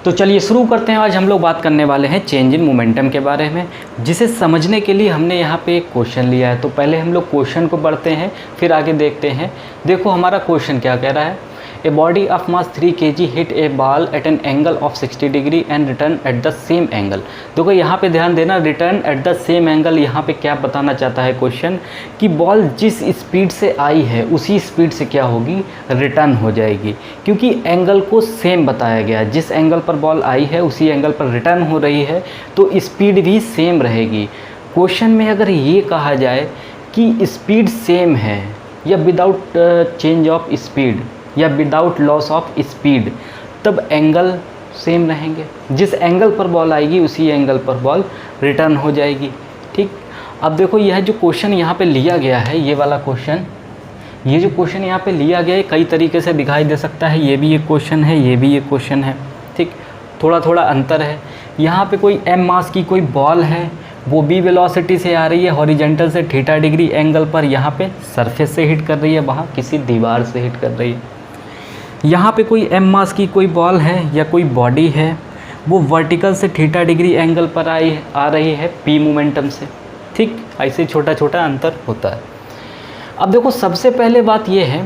तो चलिए शुरू करते हैं। आज हम लोग बात करने वाले हैं चेंज इन मोमेंटम के बारे में, जिसे समझने के लिए हमने यहाँ पे एक क्वेश्चन लिया है। तो पहले हम लोग क्वेश्चन को पढ़ते हैं, फिर आगे देखते हैं। देखो हमारा क्वेश्चन क्या कह रहा है। A body of mass 3 kg hit a ball at an angle of 60 degree and return at the same angle. देखो यहाँ पे ध्यान देना, return at the same angle. यहाँ पे क्या बताना चाहता है क्वेश्चन कि बॉल जिस स्पीड से आई है उसी स्पीड से क्या होगी, रिटर्न हो जाएगी, क्योंकि एंगल को सेम बताया गया। जिस एंगल पर बॉल आई है उसी एंगल पर रिटर्न हो रही है, तो स्पीड भी सेम रहेगी। क्वेश्चन में अगर ये कहा जाए कि स्पीड सेम है या विदाउट चेंज ऑफ स्पीड या विदाउट लॉस ऑफ स्पीड, तब एंगल सेम रहेंगे। जिस एंगल पर बॉल आएगी उसी एंगल पर बॉल रिटर्न हो जाएगी। ठीक, अब देखो यह जो क्वेश्चन यहाँ पे लिया गया है, ये वाला क्वेश्चन, ये जो क्वेश्चन यहाँ पे लिया गया है कई तरीके से दिखाई दे सकता है। ये भी एक क्वेश्चन है, ये भी एक क्वेश्चन है। ठीक, थोड़ा थोड़ा अंतर है। यहाँ पे कोई m मास की कोई बॉल है, वो b वेलोसिटी से आ रही है हॉरिजेंटल से थीटा डिग्री एंगल पर, यहाँ पे सरफेस से हिट कर रही है, वहाँ किसी दीवार से हिट कर रही है। यहाँ पे कोई m मास की कोई बॉल है या कोई बॉडी है, वो वर्टिकल से थीटा डिग्री एंगल पर आ रही है p मोमेंटम से। ठीक, ऐसे छोटा छोटा अंतर होता है। अब देखो सबसे पहले बात ये है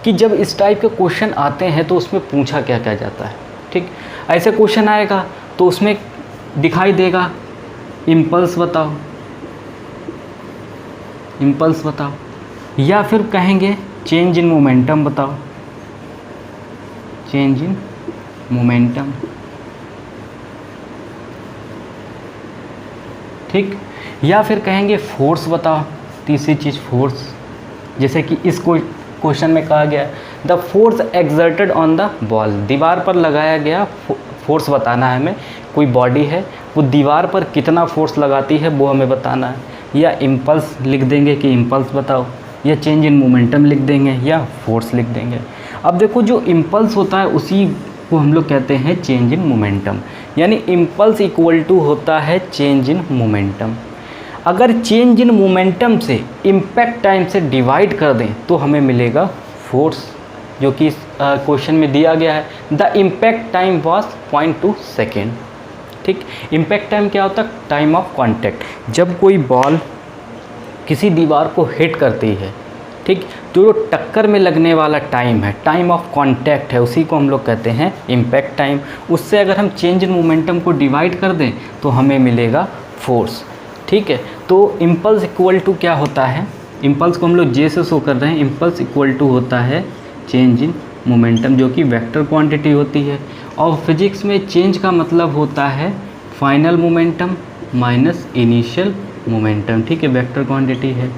कि जब इस टाइप के क्वेश्चन आते हैं तो उसमें पूछा क्या क्या जाता है। ठीक, ऐसे क्वेश्चन आएगा तो उसमें दिखाई देगा इम्पल्स बताओ, इम्पल्स बताओ, या फिर कहेंगे चेंज इन मोमेंटम बताओ, चेंज इन मोमेंटम। ठीक, या फिर कहेंगे फोर्स बताओ, तीसरी चीज़ फोर्स। जैसे कि इस क्वेश्चन में कहा गया the force exerted on the ball, दीवार पर लगाया गया फोर्स बताना है हमें। कोई बॉडी है, वो दीवार पर कितना फोर्स लगाती है वो हमें बताना है। या इम्पल्स लिख देंगे कि इम्पल्स बताओ, या चेंज इन मोमेंटम लिख देंगे, या फोर्स लिख देंगे। अब देखो जो इम्पल्स होता है उसी को हम लोग कहते हैं चेंज इन मोमेंटम, यानी इम्पल्स इक्वल टू होता है चेंज इन मोमेंटम। अगर चेंज इन मोमेंटम से इम्पैक्ट टाइम से डिवाइड कर दें तो हमें मिलेगा फोर्स, जो कि इस क्वेश्चन में दिया गया है। The impact time was 0.2 second. ठीक, इम्पैक्ट टाइम क्या होता है, टाइम ऑफ कॉन्टैक्ट। जब कोई बॉल किसी दीवार को हिट करती है, ठीक, तो जो टक्कर में लगने वाला टाइम है, टाइम ऑफ कॉन्टैक्ट है, उसी को हम लोग कहते हैं इम्पैक्ट टाइम। उससे अगर हम चेंज इन मोमेंटम को डिवाइड कर दें तो हमें मिलेगा फोर्स। ठीक है, तो इम्पल्स इक्वल टू क्या होता है, इम्पल्स को हम लोग जे से शो कर रहे हैं। इम्पल्स इक्वल टू होता है चेंज इन मोमेंटम, जो कि वेक्टर क्वांटिटी होती है। और फिजिक्स में चेंज का मतलब होता है final momentum minus initial momentum. ठीक है, वेक्टर क्वांटिटी है।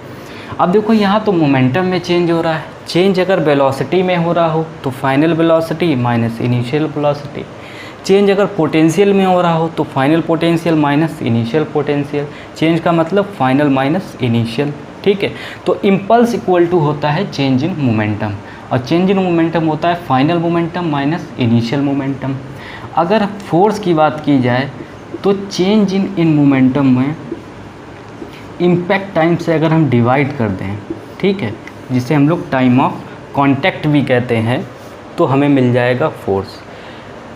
अब देखो यहाँ तो मोमेंटम में चेंज हो रहा है। चेंज अगर वेलोसिटी में हो रहा हो तो final velocity minus initial velocity. Change अगर पोटेंशियल में हो रहा हो तो final potential minus initial potential. Change का मतलब फाइनल माइनस इनिशियल। ठीक है, तो इम्पल्स इक्वल टू होता है चेंज इन मोमेंटम, और चेंज इन मोमेंटम होता है final momentum minus initial momentum. अगर फोर्स की बात की जाए तो चेंज इन मोमेंटम में इम्पैक्ट टाइम से अगर हम डिवाइड कर दें, ठीक है, जिसे हम लोग टाइम ऑफ कांटेक्ट भी कहते हैं, तो हमें मिल जाएगा फोर्स।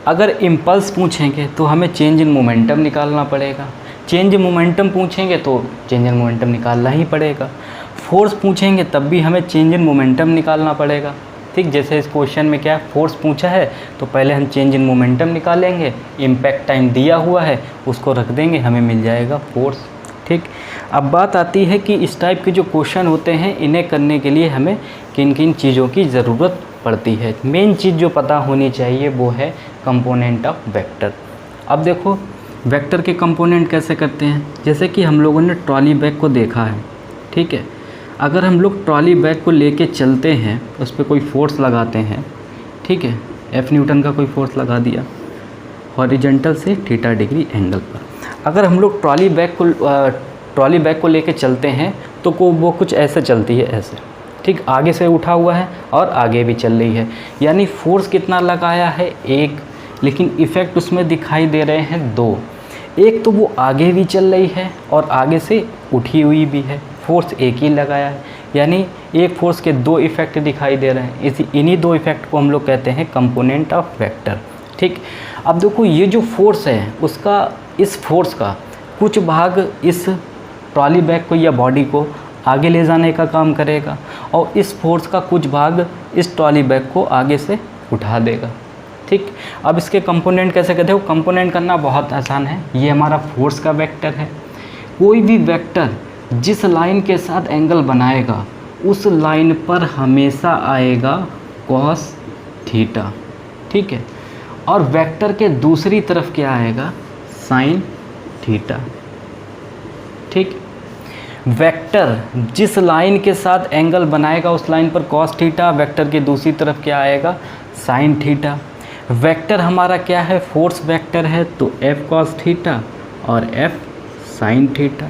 अगर इम्पल्स पूछेंगे तो हमें चेंज इन मोमेंटम निकालना पड़ेगा। चेंज इन मोमेंटम पूछेंगे तो चेंज इन मोमेंटम निकालना ही पड़ेगा। फोर्स पूछेंगे तब भी हमें चेंज इन मोमेंटम निकालना पड़ेगा। ठीक, जैसे इस क्वेश्चन में क्या है, फोर्स पूछा है तो पहले हम चेंज इन मोमेंटम निकालेंगे, इम्पैक्ट टाइम दिया हुआ है उसको रख देंगे, हमें मिल जाएगा फोर्स। ठीक, अब बात आती है कि इस टाइप के जो क्वेश्चन होते हैं इन्हें करने के लिए हमें किन किन चीज़ों की ज़रूरत पड़ती है। मेन चीज़ जो पता होनी चाहिए वो है कंपोनेंट ऑफ वेक्टर। अब देखो वेक्टर के कंपोनेंट कैसे करते हैं, जैसे कि हम लोगों ने ट्रॉली बैग को देखा है। ठीक है, अगर हम लोग ट्रॉली बैग को लेके चलते हैं, उस पर कोई फोर्स लगाते हैं, ठीक है, F न्यूटन का कोई फोर्स लगा दिया हॉरिजेंटल से थीटा डिग्री एंगल पर। अगर हम लोग ट्रॉली बैग को लेके चलते हैं तो वो कुछ ऐसे चलती है, ऐसे। ठीक, आगे से उठा हुआ है और आगे भी चल रही है, यानी फोर्स कितना लगाया है, एक, लेकिन इफ़ेक्ट उसमें दिखाई दे रहे हैं दो। एक तो वो आगे भी चल रही है और आगे से उठी हुई भी है, फोर्स एक ही लगाया है, यानी एक फोर्स के दो इफ़ेक्ट दिखाई दे रहे हैं। इन्हीं दो इफ़ेक्ट को हम लोग कहते हैं कंपोनेंट ऑफ वेक्टर। ठीक। अब देखो ये जो फोर्स है उसका, इस फोर्स का कुछ भाग इस ट्रॉली बैग को या बॉडी को आगे ले जाने का काम करेगा और इस फोर्स का कुछ भाग इस ट्रॉली बैग को आगे से उठा देगा। ठीक। अब इसके कंपोनेंट कैसे कहते हो, कंपोनेंट करना बहुत आसान है। ये हमारा फोर्स का वेक्टर है। कोई भी वेक्टर जिस लाइन के साथ एंगल बनाएगा उस लाइन पर हमेशा आएगा कॉस थीटा। ठीक है। और वेक्टर के दूसरी तरफ क्या आएगा, साइन थीटा। ठीक। वेक्टर जिस लाइन के साथ एंगल बनाएगा उस लाइन पर कॉस थीटा, वेक्टर के दूसरी तरफ क्या आएगा, साइन थीटा। वेक्टर हमारा क्या है, फोर्स वेक्टर है, तो एफ कॉस थीटा और एफ साइन थीटा।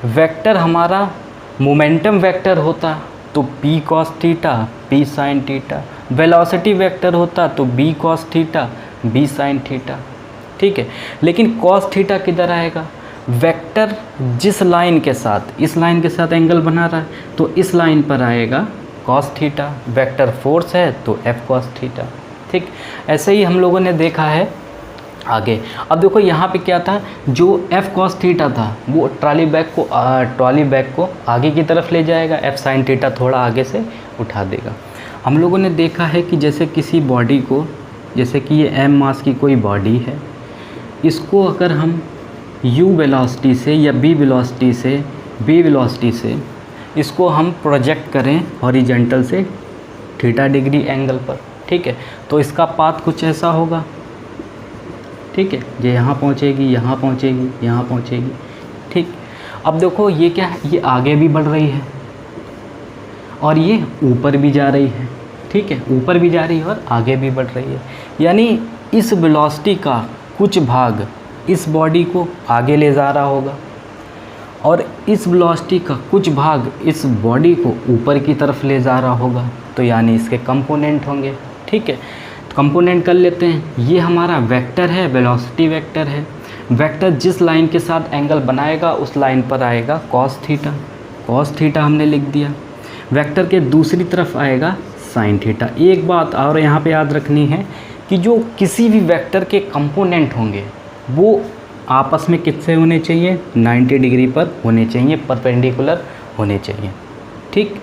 वेक्टर हमारा मोमेंटम वेक्टर होता तो P cos theta P sine theta. Velocity vector होता तो B cos theta B sine theta. ठीक है। लेकिन कॉस थीटा किधर आएगा, वेक्टर जिस लाइन के साथ, इस लाइन के साथ एंगल बना रहा है तो इस लाइन पर आएगा कॉस थीटा। वेक्टर फोर्स है तो एफ कॉस थीटा। ठीक। ऐसे ही हम लोगों ने देखा है आगे। अब देखो यहाँ पे क्या था, जो एफ कॉस थीटा था वो ट्रॉली बैग को आगे की तरफ ले जाएगा, एफ साइन थीटा थोड़ा आगे से उठा देगा। हम लोगों ने देखा है कि जैसे किसी बॉडी को, जैसे कि ये एम मास की कोई बॉडी है, इसको अगर हम u वेलोसिटी से या b वेलोसिटी से इसको हम प्रोजेक्ट करें हॉरिजॉन्टल से थीटा डिग्री एंगल पर। ठीक है। तो इसका पाथ कुछ ऐसा होगा। ठीक है। ये यहाँ पहुँचेगी, यहाँ पहुँचेगी, यहाँ पहुँचेगी। ठीक। अब देखो ये क्या है, ये आगे भी बढ़ रही है और ये ऊपर भी जा रही है। ठीक है। ऊपर भी जा रही है और आगे भी बढ़ रही है। यानी इस वेलोसिटी का कुछ भाग इस बॉडी को आगे ले जा रहा होगा और इस वेलोसिटी का कुछ भाग इस बॉडी को ऊपर की तरफ ले जा रहा होगा। तो यानी इसके कंपोनेंट होंगे। ठीक है। तो कंपोनेंट कर लेते हैं। ये हमारा वेक्टर है, वेलोसिटी वेक्टर है। वेक्टर जिस लाइन के साथ एंगल बनाएगा उस लाइन पर आएगा कॉस थीटा। कॉस थीटा हमने लिख दिया। वेक्टर के दूसरी तरफ आएगा साइन थीटा। एक बात और यहाँ पे याद रखनी है कि जो किसी भी वेक्टर के कंपोनेंट होंगे वो आपस में कितने होने चाहिए, 90 डिग्री पर होने चाहिए, परपेंडिकुलर होने चाहिए। ठीक।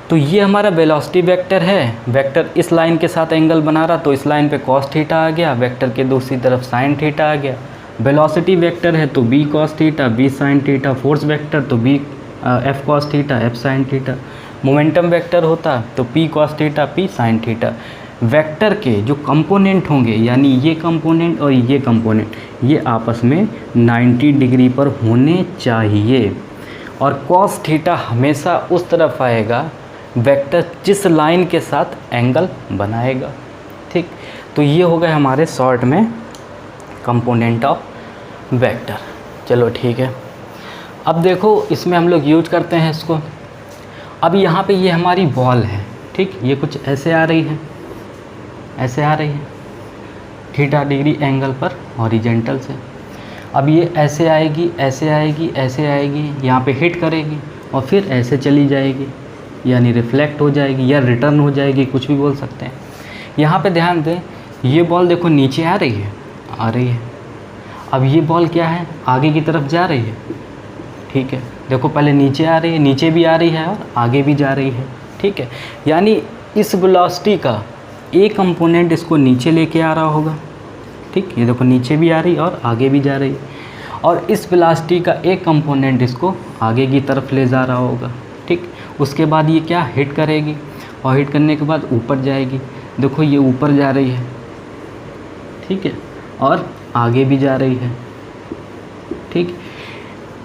तो ये हमारा वेलोसिटी वेक्टर है। वेक्टर इस लाइन के साथ एंगल बना रहा तो इस लाइन पे कॉस थीटा आ गया, वेक्टर के दूसरी तरफ साइन थीटा आ गया। वेलोसिटी वेक्टर है तो B cos theta B sine theta. Force vector तो B F cos theta F sine theta. Momentum vector होता तो P cos theta P sine theta. Vector के जो कंपोनेंट होंगे यानी ये कंपोनेंट और ये कंपोनेंट, ये आपस में 90 डिग्री पर होने चाहिए। और कॉस थीटा हमेशा उस तरफ आएगा वेक्टर जिस लाइन के साथ एंगल बनाएगा। ठीक। तो ये हो गए हमारे शॉर्ट में कंपोनेंट ऑफ वेक्टर। चलो ठीक है। अब देखो इसमें हम लोग यूज करते हैं इसको। अब यहाँ पे ये हमारी बॉल है। ठीक। ये कुछ ऐसे आ रही है, ऐसे आ रही है थीटा डिग्री एंगल पर हॉरिजॉन्टल से। अब ये ऐसे आएगी, ऐसे आएगी, ऐसे आएगी, यहाँ पे हिट करेगी और फिर ऐसे चली जाएगी, यानी रिफ्लेक्ट हो जाएगी या रिटर्न हो जाएगी, कुछ भी बोल सकते हैं। यहाँ पे ध्यान दें, ये बॉल देखो नीचे आ रही है, आ रही है। अब ये बॉल क्या है, आगे की तरफ जा रही है। ठीक है। देखो पहले नीचे आ रही है, नीचे भी आ रही है और आगे भी जा रही है। ठीक है। यानी इस वेलोसिटी का एक कंपोनेंट इसको नीचे लेके आ रहा होगा। ठीक। ये देखो नीचे भी आ रही और आगे भी जा रही, और इस वेलोसिटी का एक कंपोनेंट इसको आगे की तरफ ले जा रहा होगा। ठीक। उसके बाद ये क्या हिट करेगी और हिट करने के बाद ऊपर जाएगी। देखो ये ऊपर जा रही है। ठीक है। और आगे भी जा रही है। ठीक।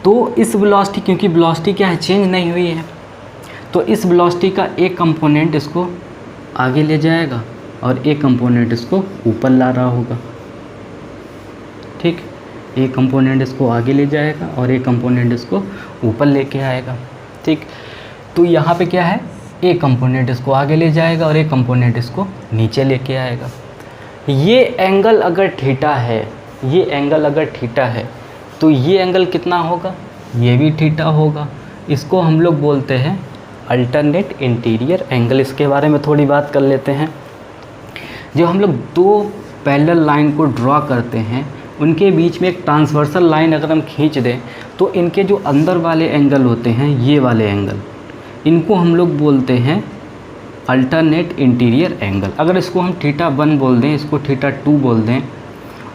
तो इस वेलोसिटी, क्योंकि वेलोसिटी क्या है, चेंज नहीं हुई है, तो इस वेलोसिटी का एक कंपोनेंट इसको आगे ले जाएगा और एक कंपोनेंट इसको ऊपर ला रहा होगा। ठीक। एक कंपोनेंट इसको आगे ले जाएगा और एक कंपोनेंट इसको ऊपर लेके आएगा। ठीक। तो यहाँ पे क्या है, एक कंपोनेंट इसको आगे ले जाएगा और एक कंपोनेंट इसको नीचे लेके आएगा। ये एंगल अगर थीटा है, ये एंगल अगर थीटा है तो ये एंगल कितना होगा, ये भी थीटा होगा। इसको हम लोग बोलते हैं अल्टरनेट इंटीरियर एंगल। इसके बारे में थोड़ी बात कर लेते हैं। जो हम लोग दो पैरेलल लाइन को ड्रॉ करते हैं, उनके बीच में एक ट्रांसवर्सल लाइन अगर हम खींच दें तो इनके जो अंदर वाले एंगल होते हैं, ये वाले एंगल, इनको हम लोग बोलते हैं अल्टरनेट इंटीरियर एंगल। अगर इसको हम θ1 बोल दें, इसको θ2 बोल दें,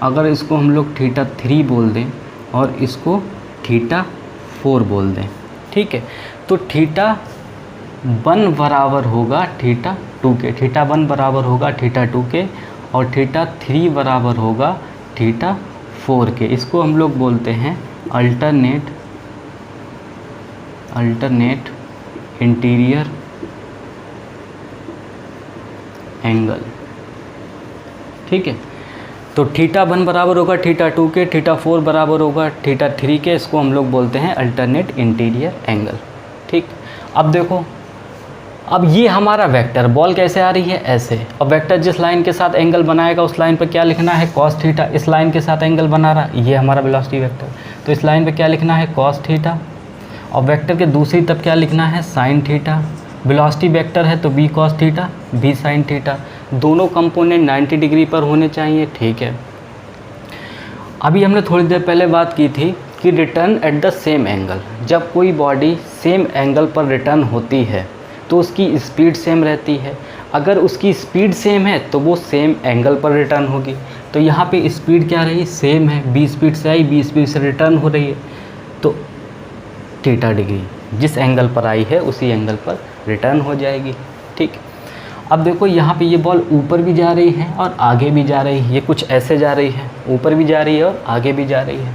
अगर इसको हम लोग θ3 बोल दें और इसको θ4 बोल दें, ठीक है, तो θ1 बराबर होगा θ2 के, θ1 बराबर होगा θ2 के और θ3 बराबर होगा θ4 के। इसको हम लोग बोलते हैं अल्टरनेट इंटीरियर एंगल, ठीक है। तो θ1 बराबर होगा θ2 के, θ4 बराबर होगा θ3 के, इसको हम लोग बोलते हैं अल्टरनेट इंटीरियर एंगल, ठीक। अब देखो, अब ये हमारा वेक्टर, बॉल कैसे आ रही है, ऐसे। अब वेक्टर जिस लाइन के साथ एंगल बनाएगा उस लाइन पर क्या लिखना है, cos थीटा। इस लाइन के साथ एंगल बना रहा, ये हमारा वेलोसिटी वेक्टर, तो इस लाइन पे क्या लिखना है, cos थीटा। और वेक्टर के दूसरी तरफ क्या लिखना है, sin थीटा। वेलोसिटी वेक्टर है तो b cos theta, b sin theta. दोनों कंपोनेंट 90 डिग्री पर होने चाहिए, ठीक है। अभी हमने थोड़ी देर पहले बात की थी कि return at the same angle. जब कोई बॉडी सेम एंगल पर रिटर्न होती है तो उसकी स्पीड सेम रहती है। अगर उसकी स्पीड सेम है तो वो सेम एंगल पर रिटर्न होगी। तो यहाँ पे स्पीड क्या रही, सेम है, b स्पीड से आई, b स्पीड से रिटर्न हो रही है, तो θ डिग्री जिस एंगल पर आई है उसी एंगल पर रिटर्न हो जाएगी, ठीक। अब देखो यहाँ पे ये बॉल ऊपर भी जा रही है और आगे भी जा रही है, ये कुछ ऐसे जा रही है, ऊपर भी जा रही है और आगे भी जा रही है।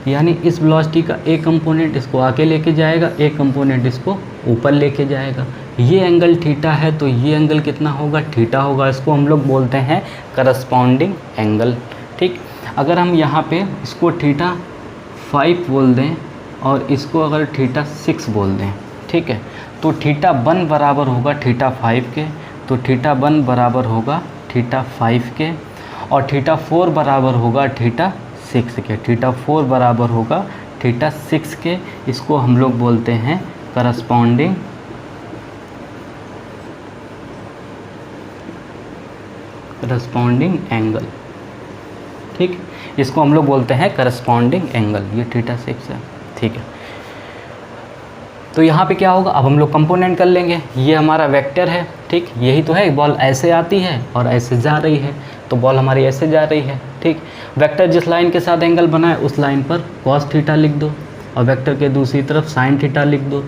यानी इस वेलोसिटी का एक कंपोनेंट इसको आगे लेके जाएगा, एक कंपोनेंट इसको ऊपर लेके जाएगा। ये एंगल थीटा है तो ये एंगल कितना होगा, थीटा होगा। इसको हम लोग बोलते हैं करस्पॉन्डिंग एंगल, ठीक। अगर हम यहाँ पे इसको θ5 बोल दें और इसको अगर θ6 बोल दें, ठीक है, तो θ1 बराबर होगा θ5 के, तो θ1 बराबर होगा θ5 के और θ4 बराबर होगा θ6 के, θ4 बराबर होगा θ6 के। इसको हम लोग बोलते हैं करस्पॉन्डिंग एंगल, ठीक। इसको हम लोग बोलते हैं करस्पॉन्डिंग एंगल, ये θ6 है, ठीक है। तो यहाँ पे क्या होगा, अब हम लोग कंपोनेंट कर लेंगे। ये हमारा वेक्टर है, ठीक, यही तो है। बॉल ऐसे आती है और ऐसे जा रही है, तो बॉल हमारी ऐसे जा रही है, ठीक। वेक्टर जिस लाइन के साथ एंगल बनाए उस लाइन पर cos थीटा लिख दो और वेक्टर के दूसरी तरफ sin थीटा लिख दो।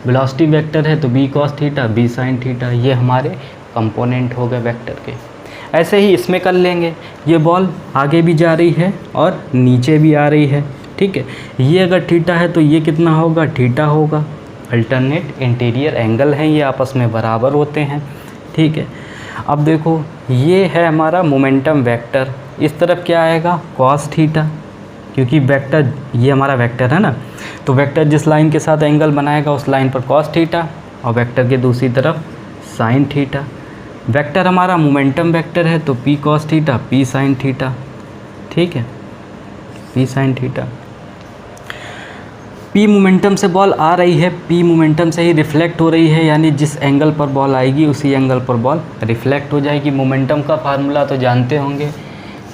वेलोसिटी वेक्टर है तो b cos theta, b sin theta, ये हमारे कंपोनेंट हो गए वेक्टर के। ऐसे ही इसमें कर लेंगे। ये बॉल आगे भी जा रही है और नीचे भी आ रही है, ठीक है। ये अगर थीटा है तो ये कितना होगा, थीटा होगा। अल्टरनेट इंटीरियर एंगल हैं, ये आपस में बराबर होते हैं, ठीक है। अब देखो, ये है हमारा मोमेंटम वेक्टर। इस तरफ क्या आएगा, cos थीटा, क्योंकि वेक्टर, ये हमारा वेक्टर है ना, तो वेक्टर जिस लाइन के साथ एंगल बनाएगा उस लाइन पर cos थीटा और वेक्टर के दूसरी तरफ sin थीटा। वेक्टर हमारा मोमेंटम वेक्टर है तो p cos theta, p sin theta, ठीक है, p sin theta. p momentum से बॉल आ रही है, p मोमेंटम से ही रिफ्लेक्ट हो रही है, यानी जिस एंगल पर बॉल आएगी उसी एंगल पर बॉल रिफ्लेक्ट हो जाएगी। मोमेंटम का फार्मूला तो जानते होंगे,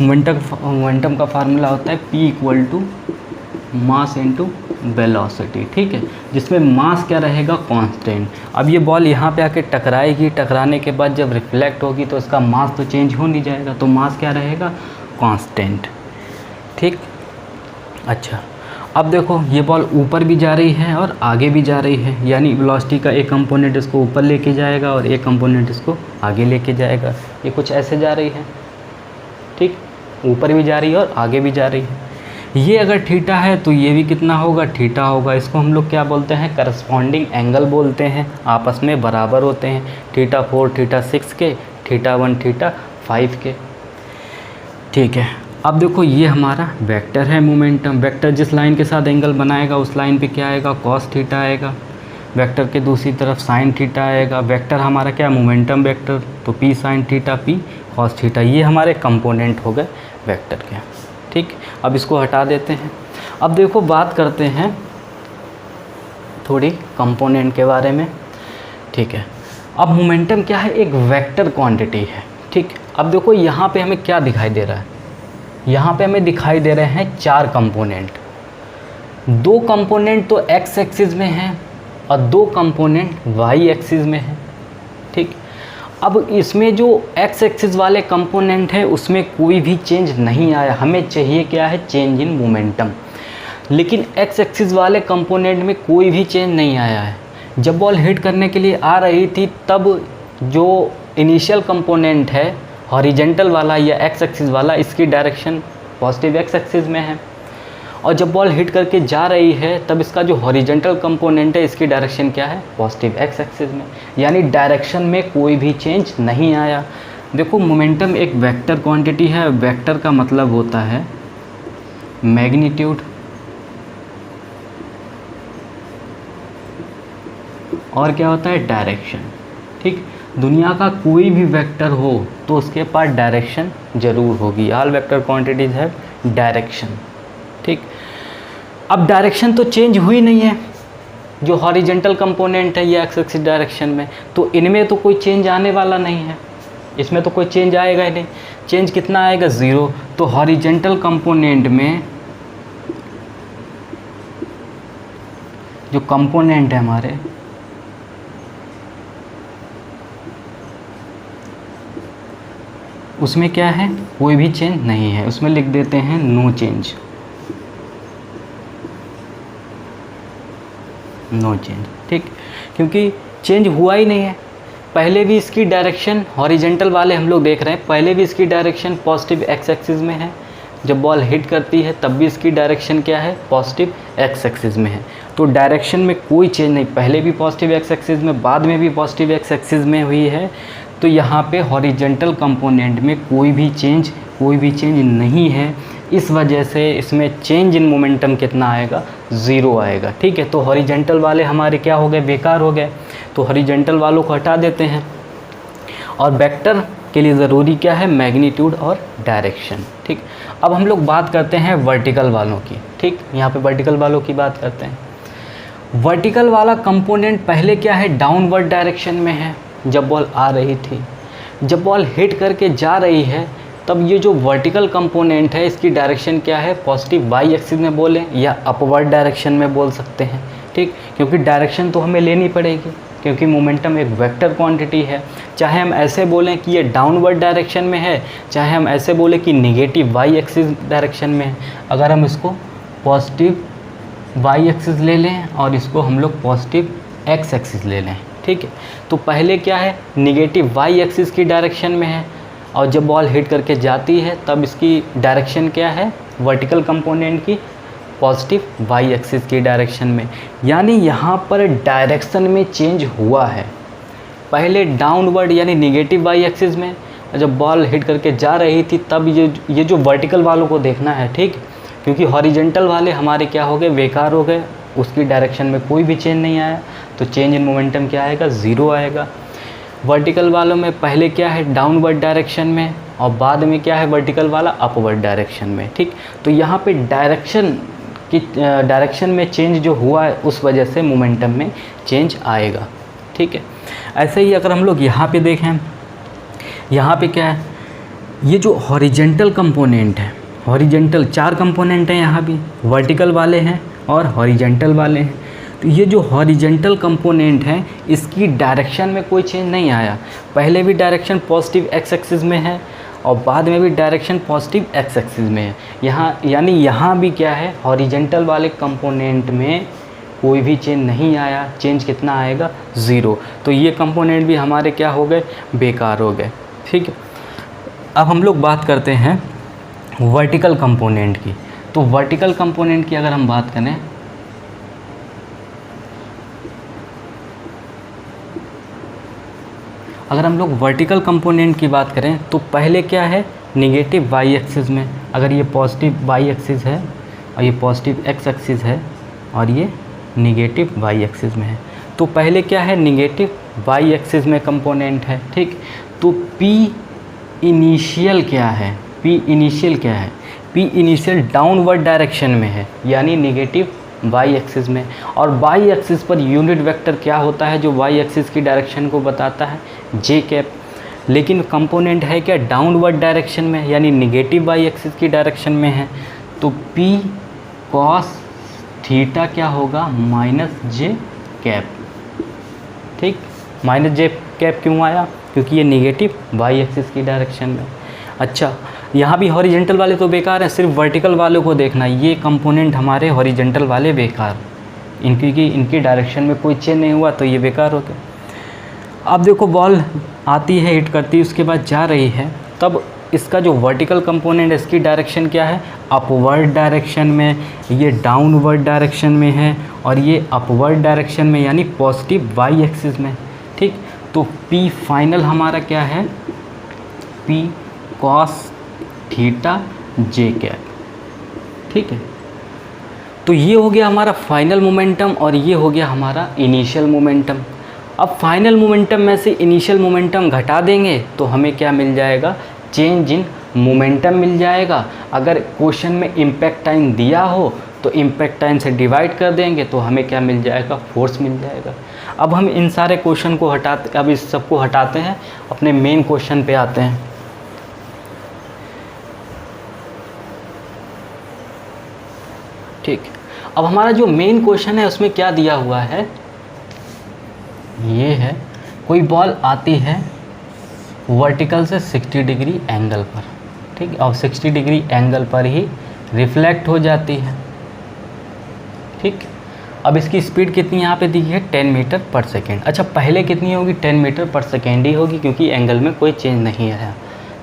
मोमेंटम का फार्मूला होता है p equal to mass into velocity, ठीक है, जिसमें मास क्या रहेगा, कांस्टेंट। अब ये बॉल यहाँ पे आके टकराएगी, टकराने के बाद जब रिफ्लेक्ट होगी तो इसका मास तो चेंज हो नहीं जाएगा, तो मास क्या रहेगा, कांस्टेंट, ठीक। अच्छा, अब देखो, ये बॉल ऊपर भी जा रही है और आगे भी जा रही है, यानी वेलोसिटी का एक कंपोनेंट इसको ऊपर लेके जाएगा और एक कंपोनेंट इसको आगे लेके जाएगा। ये कुछ ऐसे जा रही है, ठीक, ऊपर भी जा रही है और आगे भी जा रही है। ये अगर थीटा है तो ये भी कितना होगा, थीटा होगा। इसको हम लोग क्या बोलते हैं, करस्पॉन्डिंग एंगल बोलते हैं, आपस में बराबर होते हैं। θ4 θ6 के, θ1 θ5 के, ठीक है। अब देखो, ये हमारा वेक्टर है मोमेंटम। वेक्टर जिस लाइन के साथ एंगल बनाएगा उस लाइन पे क्या आएगा, cos थीटा आएगा। वेक्टर के दूसरी तरफ sin थीटा आएगा। वेक्टर हमारा क्या, मोमेंटम वेक्टर, तो p sin theta, p cos theta. ये हमारे कंपोनेंट हो गए वेक्टर के, ठीक। अब इसको हटा देते हैं। अब देखो, बात करते हैं थोड़ी कंपोनेंट के बारे में, ठीक है। अब मोमेंटम क्या है, एक वेक्टर क्वांटिटी है, ठीक। अब देखो यहाँ पे हमें क्या दिखाई दे रहा है, यहाँ पे हमें दिखाई दे रहे हैं 4 कंपोनेंट। 2 कंपोनेंट तो एक्स एक्सिस में हैं और 2 कंपोनेंट वाई एक्सिस में हैं, ठीक। अब इसमें जो एक्स एक्सिस वाले कंपोनेंट है उसमें कोई भी चेंज नहीं आया, हमें चाहिए क्या है, चेंज इन मोमेंटम। लेकिन एक्स एक्सिस वाले कंपोनेंट में कोई भी चेंज नहीं आया है। जब बॉल हिट करने के लिए आ रही थी तब जो इनिशियल कंपोनेंट है हॉरिजेंटल वाला या एक्स एक्सिस वाला, इसकी डायरेक्शन पॉजिटिव एक्स एक्सिस में है, और जब बॉल हिट करके जा रही है तब इसका जो हॉरिजेंटल कंपोनेंट है इसकी डायरेक्शन क्या है, पॉजिटिव एक्स एक्सिस में। यानी डायरेक्शन में कोई भी चेंज नहीं आया। देखो मोमेंटम एक वेक्टर क्वांटिटी है, वेक्टर का मतलब होता है मैग्नीट्यूड और क्या होता है, डायरेक्शन, ठीक। दुनिया का कोई भी वेक्टर हो तो उसके पास डायरेक्शन जरूर होगी। ऑल वेक्टर क्वांटिटीज है डायरेक्शन, ठीक। अब डायरेक्शन तो चेंज हुई नहीं है, जो हॉरिजेंटल कंपोनेंट है ये एक्स एक्सिस डायरेक्शन में, तो इनमें तो कोई चेंज आने वाला नहीं है, इसमें तो कोई चेंज आएगा ही नहीं। चेंज कितना आएगा, 0। तो हॉरिजेंटल कंपोनेंट में जो कंपोनेंट है हमारे, उसमें क्या है, कोई भी चेंज नहीं है। उसमें लिख देते हैं नो चेंज, नो चेंज, ठीक। क्योंकि चेंज हुआ ही नहीं है। पहले भी इसकी डायरेक्शन हॉरिजेंटल वाले हम लोग देख रहे हैं, पहले भी इसकी डायरेक्शन पॉजिटिव एक्स एक्सिस में है, जब बॉल हिट करती है तब भी इसकी डायरेक्शन क्या है, पॉजिटिव एक्स एक्सिस में है। तो डायरेक्शन में कोई चेंज नहीं, पहले भी पॉजिटिव एक्स एक्सिस में, बाद में भी पॉजिटिव एक्स एक्सिस में हुई है। तो यहाँ पे हॉरिजेंटल कंपोनेंट में कोई भी चेंज नहीं है। इस वजह से इसमें चेंज इन मोमेंटम कितना आएगा, 0 आएगा, ठीक है। तो हॉरिजेंटल वाले हमारे क्या हो गए, बेकार हो गए। तो हॉरिजेंटल वालों को हटा देते हैं। और वेक्टर के लिए ज़रूरी क्या है, मैग्नीट्यूड और डायरेक्शन, ठीक। अब हम लोग बात करते हैं वर्टिकल वालों की, ठीक। यहाँ पे वर्टिकल वालों की बात करते हैं। वर्टिकल वाला कंपोनेंट पहले क्या है, डाउनवर्ड डायरेक्शन में है जब बॉल आ रही थी। जब बॉल हिट करके जा रही है तब ये जो वर्टिकल कंपोनेंट है इसकी डायरेक्शन क्या है, पॉजिटिव वाई एक्सिस में बोलें या अपवर्ड डायरेक्शन में बोल सकते हैं, ठीक। क्योंकि डायरेक्शन तो हमें लेनी पड़ेगी, क्योंकि मोमेंटम एक वेक्टर क्वांटिटी है। चाहे हम ऐसे बोलें कि ये डाउनवर्ड डायरेक्शन में है, चाहे हम ऐसे बोलें कि निगेटिव वाई एक्सिस डायरेक्शन में है। अगर हम इसको पॉजिटिव वाई एक्सिस ले लें और इसको हम लोग पॉजिटिव एक्स एक्सिस ले लें, ठीक है। तो पहले क्या है, निगेटिव वाई एक्सिस की डायरेक्शन में है, और जब बॉल हिट करके जाती है तब इसकी डायरेक्शन क्या है, वर्टिकल कंपोनेंट की पॉजिटिव वाई एक्सिस की डायरेक्शन में। यानी यहाँ पर डायरेक्शन में चेंज हुआ है। पहले डाउनवर्ड यानी निगेटिव वाई एक्सिस में, और जब बॉल हिट करके जा रही थी तब ये जो वर्टिकल वालों को देखना है, ठीक। क्योंकि हॉरिजेंटल वाले हमारे क्या हो गए, बेकार हो गए, उसकी डायरेक्शन में कोई भी चेंज नहीं आया। तो चेंज इन मोमेंटम क्या आएगा, 0 आएगा। वर्टिकल वालों में पहले क्या है, डाउनवर्ड डायरेक्शन में, और बाद में क्या है, वर्टिकल वाला अपवर्ड डायरेक्शन में, ठीक। तो यहाँ पे डायरेक्शन में चेंज जो हुआ है उस वजह से मोमेंटम में चेंज आएगा, ठीक है। ऐसे ही अगर हम लोग यहाँ पे देखें, यहाँ पे क्या है, ये जो हॉरिजेंटल कंपोनेंट है, हॉरिजेंटल 4 कंपोनेंट हैं, यहाँ भी वर्टिकल वाले हैं और हॉरिजेंटल वाले हैं। तो ये जो हॉरिजेंटल कंपोनेंट है इसकी डायरेक्शन में कोई चेंज नहीं आया। पहले भी डायरेक्शन पॉजिटिव एक्स एक्सिस में है और बाद में भी डायरेक्शन पॉजिटिव एक्स एक्सिस में है। यहाँ यानी यहाँ भी क्या है, हॉरिजेंटल वाले कंपोनेंट में कोई भी चेंज नहीं आया। चेंज कितना आएगा, 0। तो ये कंपोनेंट भी हमारे क्या हो गए, बेकार हो गए, ठीक है। अब हम लोग बात करते हैं वर्टिकल कंपोनेंट की। तो वर्टिकल कंपोनेंट की अगर हम बात करें, अगर हम लोग वर्टिकल कंपोनेंट की बात करें तो पहले क्या है, निगेटिव वाई एक्सिस में। अगर ये पॉजिटिव वाई एक्सिस है और ये पॉजिटिव एक्स एक्सिस है और ये निगेटिव वाई एक्सिस में है, तो पहले क्या है, निगेटिव वाई एक्सिस में कंपोनेंट है, ठीक। तो P इनिशियल क्या है, P इनिशियल क्या है, P इनिशियल डाउनवर्ड डायरेक्शन में है, यानी निगेटिव वाई एक्सिस में। और वाई एक्सिस पर यूनिट वेक्टर क्या होता है जो वाई एक्सिस की डायरेक्शन को बताता है, जे कैप। लेकिन कंपोनेंट है क्या डाउनवर्ड डायरेक्शन में, यानी निगेटिव वाई एक्सिस की डायरेक्शन में है। तो P कॉस थीटा क्या होगा, माइनस जे कैप। ठीक, माइनस जे कैप क्यों आया, क्योंकि ये निगेटिव वाई एक्सिस की डायरेक्शन में। अच्छा, यहाँ भी हॉरिजेंटल वाले तो बेकार हैं, सिर्फ वर्टिकल वालों को देखना। ये कंपोनेंट हमारे हॉरिजेंटल वाले बेकार, इनकी डायरेक्शन में कोई चेंज नहीं हुआ तो ये बेकार हो गए। अब देखो बॉल आती है, हिट करती है, उसके बाद जा रही है, तब इसका जो वर्टिकल कंपोनेंट है इसकी डायरेक्शन क्या है, अपवर्ड डायरेक्शन में, ये डाउनवर्ड डायरेक्शन में है, और ये अपवर्ड डायरेक्शन में यानी पॉजिटिव वाई एक्सिस में। ठीक, तो P फाइनल हमारा क्या है, P कॉस थीटा जे कैप। ठीक है, तो ये हो गया हमारा फाइनल मोमेंटम और ये हो गया हमारा इनिशियल मोमेंटम। अब फाइनल मोमेंटम में से इनिशियल मोमेंटम घटा देंगे तो हमें क्या मिल जाएगा, चेंज इन मोमेंटम मिल जाएगा। अगर क्वेश्चन में इम्पैक्ट टाइम दिया हो तो इम्पैक्ट टाइम से डिवाइड कर देंगे तो हमें क्या मिल जाएगा, फोर्स मिल जाएगा। अब हम इन सारे क्वेश्चन को हटाते, अब इस सबको हटाते हैं, अपने मेन क्वेश्चन पे आते हैं। ठीक, अब हमारा जो मेन क्वेश्चन है उसमें क्या दिया हुआ है, ये है, कोई बॉल आती है वर्टिकल से 60 डिग्री एंगल पर। ठीक, और 60 डिग्री एंगल पर ही रिफ्लेक्ट हो जाती है। ठीक, अब इसकी स्पीड कितनी यहाँ पे दी है, 10 मीटर पर सेकेंड। अच्छा, पहले कितनी होगी, 10 मीटर पर सेकेंड ही होगी, क्योंकि एंगल में कोई चेंज नहीं आया,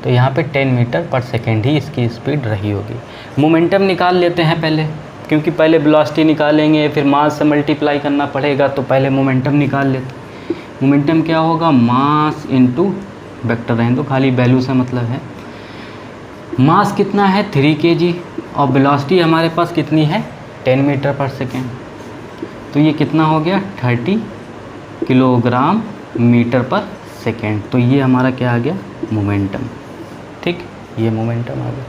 तो यहाँ पे 10 मीटर पर सेकेंड ही इसकी स्पीड रही होगी। मोमेंटम निकाल लेते हैं पहले, क्योंकि पहले वेलोसिटी निकालेंगे फिर मास से मल्टीप्लाई करना पड़ेगा, तो पहले मोमेंटम निकाल लेते हैं। मोमेंटम क्या होगा, मास इंटू वेक्टर, रहें तो खाली वैल्यू से मतलब है। मास कितना है 3 kg और वेलोसिटी हमारे पास कितनी है 10 मीटर पर सेकेंड, तो ये कितना हो गया 30 किलोग्राम मीटर पर सेकेंड। तो ये हमारा क्या आ गया, मोमेंटम। ठीक, ये मोमेंटम आ गया।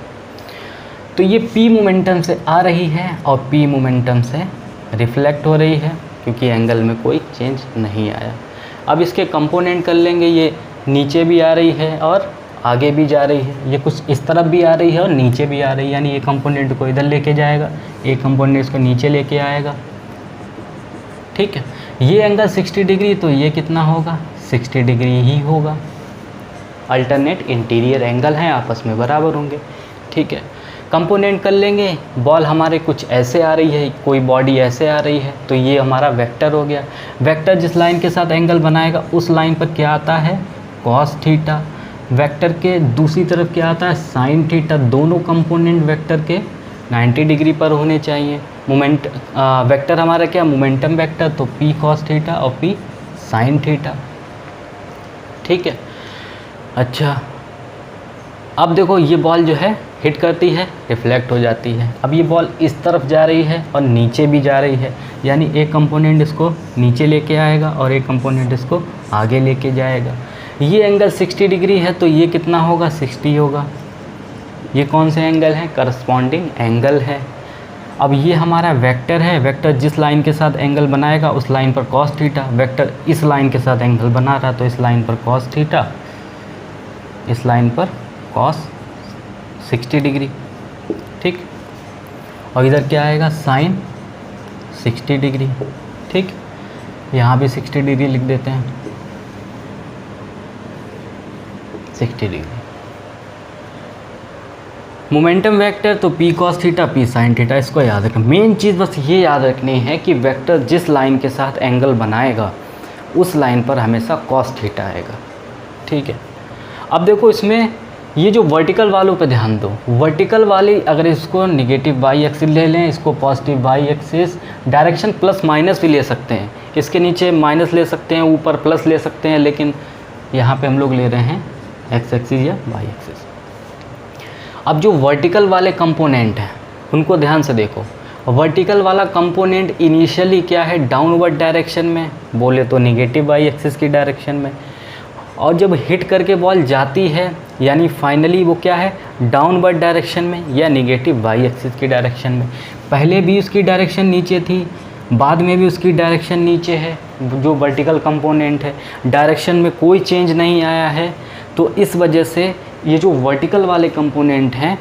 तो ये P मोमेंटम से आ रही है और P मोमेंटम से रिफ्लेक्ट हो रही है, क्योंकि एंगल में कोई चेंज नहीं आया। अब इसके कंपोनेंट कर लेंगे, ये नीचे भी आ रही है और आगे भी जा रही है, ये कुछ इस तरफ भी आ रही है और नीचे भी आ रही है, यानी ये कंपोनेंट को इधर लेके जाएगा, एक कंपोनेंट इसको नीचे लेके आएगा। ठीक है, ये एंगल 60 डिग्री, तो ये कितना होगा 60 डिग्री ही होगा। अल्टरनेट इंटीरियर एंगल हैं, आपस में बराबर होंगे। ठीक है, कंपोनेंट कर लेंगे। बॉल हमारे कुछ ऐसे आ रही है, कोई बॉडी ऐसे आ रही है, तो ये हमारा वेक्टर हो गया। वेक्टर जिस लाइन के साथ एंगल बनाएगा उस लाइन पर क्या आता है, कॉस थीटा। वेक्टर के दूसरी तरफ क्या आता है, साइन थीटा। दोनों कंपोनेंट वेक्टर के 90 डिग्री पर होने चाहिए। वेक्टर हमारा क्या, मोमेंटम वेक्टर, तो P कॉस थीटा और P साइन थीटा। ठीक है, अच्छा अब देखो ये बॉल जो है हिट करती है, रिफ्लेक्ट हो जाती है। अब ये बॉल इस तरफ जा रही है और नीचे भी जा रही है, यानी एक कंपोनेंट इसको नीचे लेके आएगा और एक कंपोनेंट इसको आगे लेके जाएगा। ये एंगल 60 डिग्री है, तो ये कितना होगा 60 होगा। ये कौन से एंगल है, करस्पॉन्डिंग एंगल है। अब ये हमारा वेक्टर है, वेक्टर जिस लाइन के साथ एंगल बनाएगा उस लाइन पर कॉस थीटा। वेक्टर इस लाइन के साथ एंगल बना रहा, तो इस लाइन पर कॉस थीटा, इस लाइन पर कॉस 60 डिग्री। ठीक, और इधर क्या आएगा, साइन 60 डिग्री। ठीक, यहाँ भी 60 डिग्री लिख देते हैं, 60 डिग्री। मोमेंटम वेक्टर तो P cos theta P sine theta, इसको याद रखना। मेन चीज़ बस ये याद रखनी है कि वेक्टर जिस लाइन के साथ एंगल बनाएगा उस लाइन पर हमेशा कॉस थीटा आएगा। ठीक है, अब देखो इसमें ये जो वर्टिकल वालों पे ध्यान दो। वर्टिकल वाली अगर इसको निगेटिव वाई एक्सिस ले लें, इसको positive Y axis, direction plus minus भी ले सकते हैं, इसके नीचे माइनस ले सकते हैं, ऊपर प्लस ले सकते हैं, लेकिन यहाँ पे हम लोग ले रहे हैं एक्स एक्सिस या वाई एक्सिस। अब जो वर्टिकल वाले कंपोनेंट हैं उनको ध्यान से देखो। वर्टिकल वाला कंपोनेंट इनिशियली क्या है, डाउनवर्ड डायरेक्शन में, बोले तो निगेटिव वाई एक्सिस की डायरेक्शन में, और जब हिट करके बॉल जाती है यानी फाइनली वो क्या है, डाउनवर्ड डायरेक्शन में या निगेटिव वाई एक्सिस की डायरेक्शन में। पहले भी उसकी डायरेक्शन नीचे थी, बाद में भी उसकी डायरेक्शन नीचे है। जो वर्टिकल कंपोनेंट है डायरेक्शन में कोई चेंज नहीं आया है, तो इस वजह से ये जो वर्टिकल वाले कंपोनेंट हैं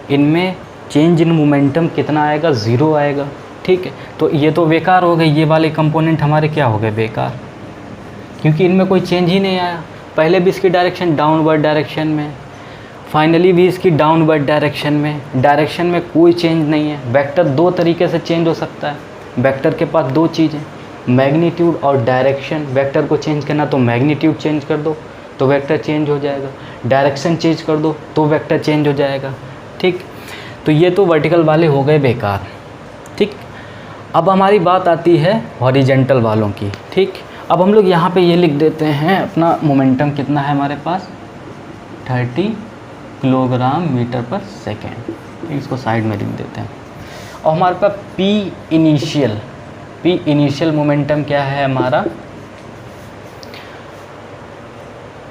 इनमें चेंज इन मोमेंटम कितना आएगा, 0 आएगा। ठीक है, तो ये तो बेकार हो गए, ये वाले कंपोनेंट हमारे क्या हो गए, बेकार, क्योंकि इनमें कोई चेंज ही नहीं आया। पहले भी इसकी डायरेक्शन डाउनवर्ड डायरेक्शन में, फाइनली भी इसकी डाउनवर्ड डायरेक्शन में कोई चेंज नहीं है। वेक्टर दो तरीके से चेंज हो सकता है, वेक्टर के पास दो चीज़ें, मैग्नीट्यूड और डायरेक्शन। वेक्टर को चेंज करना तो मैग्नीट्यूड चेंज कर दो तो वेक्टर चेंज हो जाएगा, डायरेक्शन चेंज कर दो तो वेक्टर चेंज हो जाएगा। ठीक, तो ये तो वर्टिकल वाले हो गए बेकार। ठीक, अब हमारी बात आती है हॉरिजेंटल वालों की। ठीक, अब हम लोग यहाँ पे ये लिख देते हैं अपना मोमेंटम कितना है हमारे पास, 30 किलोग्राम मीटर पर सेकेंड। इसको साइड में लिख देते हैं। और हमारे पास पी इनिशियल मोमेंटम क्या है हमारा,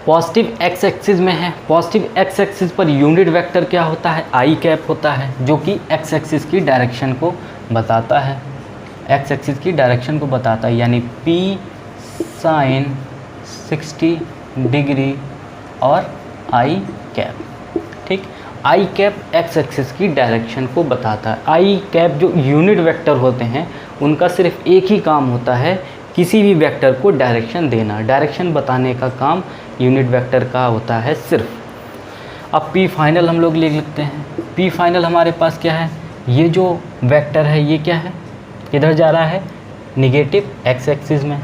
पॉजिटिव एक्स एक्सिस में है। पॉजिटिव एक्स एक्सिस पर यूनिट वेक्टर क्या होता है, आई कैप होता है, जो कि एक्स एक्सिस की डायरेक्शन को बताता है, एक्स एक्सिस की डायरेक्शन को बताता है, यानी पी साइन 60 डिग्री और आई कैप। ठीक, आई कैप एक्स एक्सिस की डायरेक्शन को बताता है। आई कैप जो यूनिट वेक्टर होते हैं उनका सिर्फ एक ही काम होता है, किसी भी वेक्टर को डायरेक्शन देना, डायरेक्शन बताने का काम यूनिट वेक्टर का होता है सिर्फ। अब पी फाइनल हम लोग लिख लेते हैं। पी फाइनल हमारे पास क्या है, ये जो वेक्टर है ये क्या है, किधर जा रहा है, निगेटिव एक्स एक्सिस में,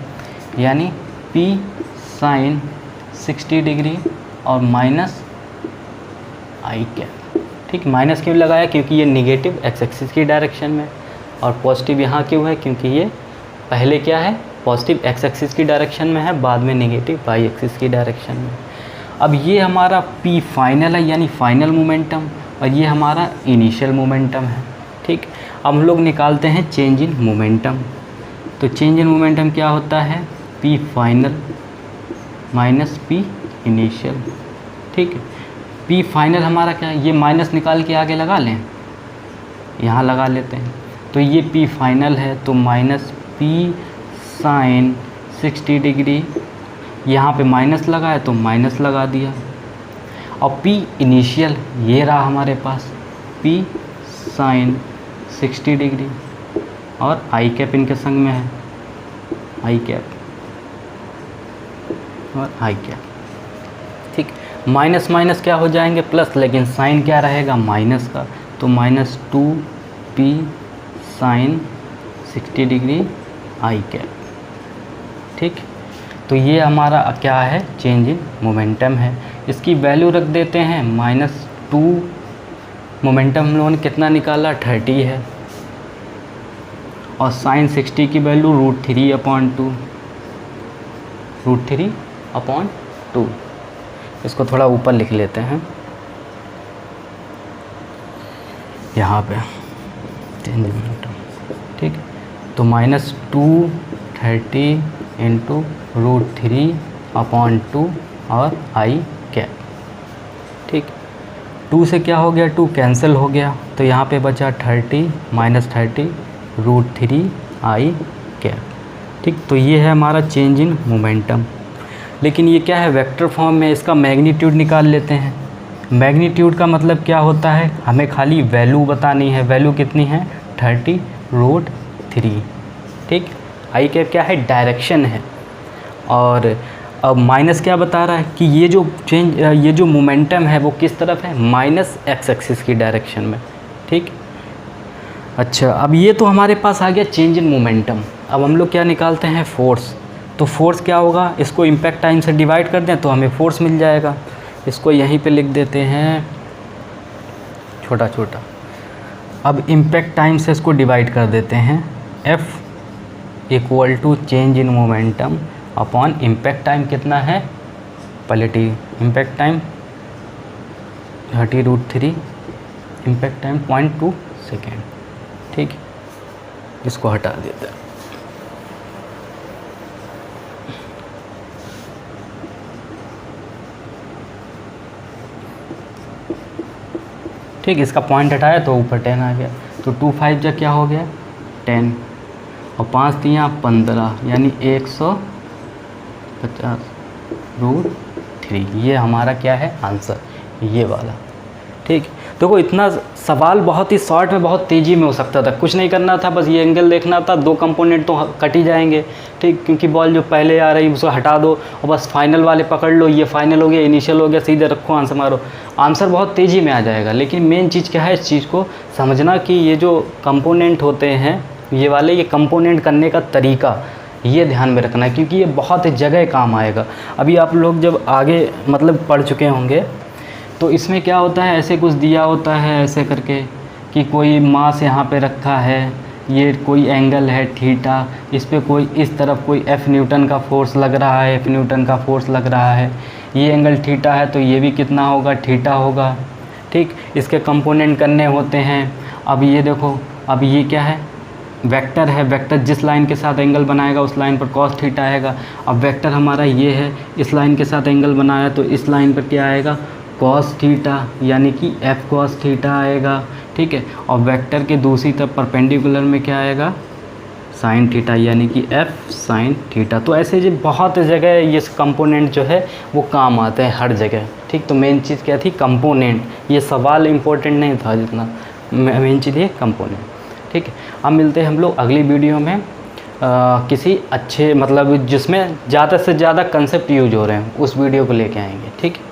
यानी पी साइन 60 डिग्री और माइनस आई कैप। ठीक, माइनस क्यों लगाया, क्योंकि ये निगेटिव एक्स एक्सिस की डायरेक्शन में, और पॉजिटिव यहाँ क्यों है, क्योंकि ये पहले क्या है, पॉजिटिव एक्स एक्सिस की डायरेक्शन में है, बाद में निगेटिव वाई एक्सिस की डायरेक्शन में। अब ये हमारा पी फाइनल है, यानी फाइनल मोमेंटम, और ये हमारा इनिशियल मोमेंटम है। ठीक, अब हम लोग निकालते हैं चेंज इन मोमेंटम। तो चेंज इन मोमेंटम क्या होता है, P final minus P initial. ठीक है, पी फाइनल हमारा क्या है, ये माइनस निकाल के आगे लगा लें, यहाँ लगा लेते हैं, तो ये पी फाइनल है, तो माइनस पी साइन 60 डिग्री, यहाँ पे माइनस लगा है तो माइनस लगा दिया। और पी इनिशियल ये रहा हमारे पास, पी साइन 60 डिग्री और आई कैप इनके संग में है, आई कैप और आई कैप। ठीक, माइनस माइनस क्या हो जाएंगे प्लस, लेकिन साइन क्या रहेगा माइनस का, तो minus 2p sine 60 degree I cap. ठीक, तो ये हमारा क्या है, चेंज इन मोमेंटम है। इसकी वैल्यू रख देते हैं -2, मोमेंटम हम लोगों ने कितना निकाला 30 है, और साइन 60 की वैल्यू √3/2, √3/2। इसको थोड़ा ऊपर लिख लेते हैं यहाँ पे, चेंज इन मोमेंटम। ठीक, तो -230 × √3/2 और आई कैप। ठीक, 2 से क्या हो गया, 2 कैंसिल हो गया, तो यहाँ पे बचा 30 -30 √3 आई कैप। ठीक, तो ये है हमारा चेंज इन मोमेंटम। लेकिन ये क्या है, वेक्टर फॉर्म में, इसका मैग्नीट्यूड निकाल लेते हैं। मैग्नीट्यूड का मतलब क्या होता है, हमें खाली वैल्यू बतानी है, वैल्यू कितनी है 30 √3। ठीक, आई कैप क्या है, डायरेक्शन है, और अब माइनस क्या बता रहा है कि ये जो मोमेंटम है वो किस तरफ है, माइनस एक्स एक्सिस की डायरेक्शन में। ठीक, अच्छा, अब ये तो हमारे पास आ गया चेंज इन मोमेंटम। अब हम लोग क्या निकालते हैं, फोर्स। तो फोर्स क्या होगा, इसको इम्पैक्ट टाइम से डिवाइड कर दें तो हमें फोर्स मिल जाएगा। इसको यहीं पे लिख देते हैं छोटा छोटा। अब इम्पैक्ट टाइम से इसको डिवाइड कर देते हैं, F = change in momentum upon impact time कितना है, पहले impact time 30 √3, impact time 0.2 second. ठीक, इसको हटा देते हैं। ठीक, इसका पॉइंट हटाया तो ऊपर 10 आ गया, तो 2 5 जा क्या हो गया 10, और 5 3 15, यानी 150 √3 3। ये हमारा क्या है आंसर, ये वाला। ठीक, देखो इतना सवाल बहुत ही शॉर्ट में बहुत तेज़ी में हो सकता था, कुछ नहीं करना था, बस ये एंगल देखना था, 2 कंपोनेंट तो कट ही जाएंगे। ठीक, क्योंकि बॉल जो पहले आ रही है उसको हटा दो और बस फाइनल वाले पकड़ लो, ये फाइनल हो गया, इनिशियल हो गया, सीधे रखो आंसर मारो, आंसर बहुत तेज़ी में आ जाएगा। लेकिन मेन चीज़ क्या है, इस चीज़ को समझना कि ये जो कंपोनेंट होते हैं ये वाले, ये कंपोनेंट करने का तरीका ये ध्यान में रखना है, क्योंकि ये बहुत जगह काम आएगा। अभी आप लोग जब आगे मतलब पढ़ चुके होंगे तो इसमें क्या होता है, ऐसे कुछ दिया होता है ऐसे करके कि कोई मास यहाँ पे रखा है, ये कोई एंगल है थीटा, इस पे कोई इस तरफ कोई F न्यूटन का फोर्स लग रहा है, F न्यूटन का फोर्स लग रहा है, ये एंगल थीटा है तो ये भी कितना होगा, थीटा होगा। ठीक, इसके कंपोनेंट करने होते हैं। अब ये देखो, अब ये क्या है, वेक्टर है, वेक्टर जिस लाइन के साथ एंगल बनाएगा उस लाइन पर कॉस थीटा आएगा। अब वेक्टर हमारा ये है, इस लाइन के साथ एंगल बनाया तो इस लाइन पर क्या आएगा, कॉस थीटा, यानी कि F कॉस थीटा आएगा। ठीक है, और वेक्टर के दूसरी तरफ परपेंडिकुलर में क्या आएगा, साइन थीटा, यानी कि F साइन थीटा। तो ऐसे जो बहुत जगह ये कंपोनेंट जो है वो काम आते हैं हर जगह। ठीक, तो मेन चीज़ क्या थी, कंपोनेंट। ये सवाल इम्पोर्टेंट नहीं था जितना, मेन चीज़ ये कंपोनेंट। ठीक है, अब मिलते हैं हम लोग अगली वीडियो में किसी अच्छे मतलब जिसमें ज़्यादा से ज़्यादा कंसेप्ट यूज हो रहे हैं, उस वीडियो को लेके आएंगे। ठीक है।